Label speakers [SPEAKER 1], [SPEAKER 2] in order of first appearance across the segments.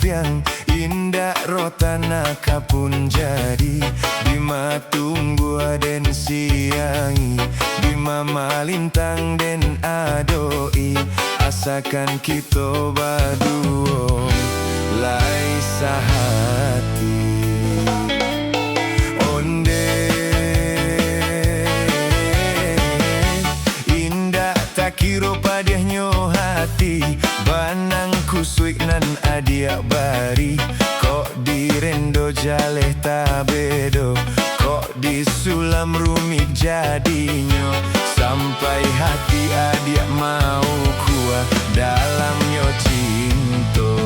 [SPEAKER 1] kapiang indah rotana kapun jadi bima tumbuh den siangi bima malintang den adoi asakan kita baduo lai sahati onde indah tak kira padahnya hati banang kusuik nan adia bari kok direndo jaleh tabedo kok disulam rumit jadinya sampai hati adia mau kuat dalamnya cinta.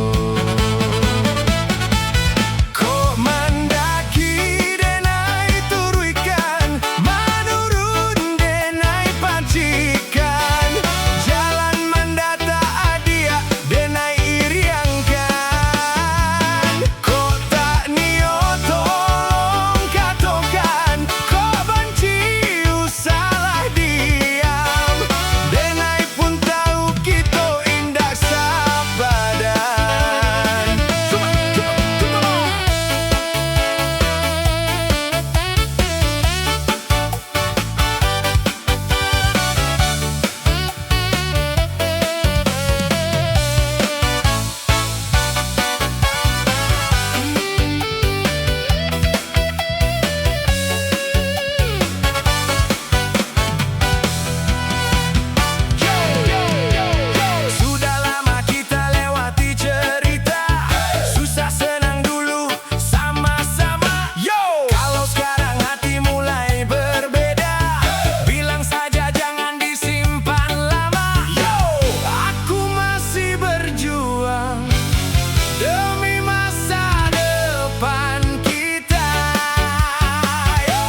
[SPEAKER 1] Kok mandaki denai turuikan menurun denai pancikan jalan mandata adia denai iriangkan kok tak nio tolong katokan kok benci salah diam denai pun tahu kita indah sabadan. Sudah lama kita lewati cerita susah senang dulu sama-sama. Yo, kalau sekarang hati mulai berbeda bilang saja jangan disimpan lama. Yo, aku masih berjuang demi masa depan kita. Yo.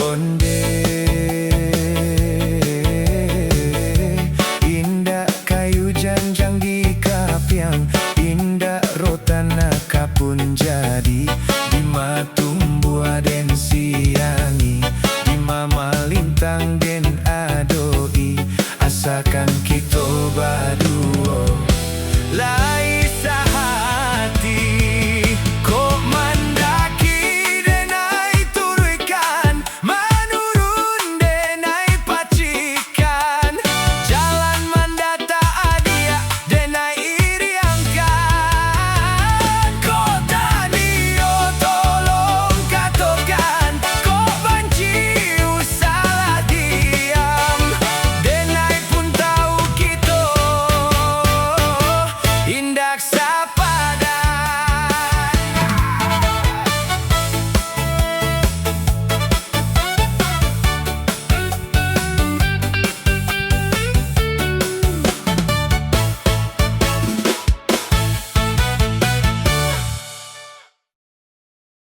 [SPEAKER 1] Onde indah kayu janjang di kapiang indah rotana kapun jadi bima tumbuh den siangi bima malintang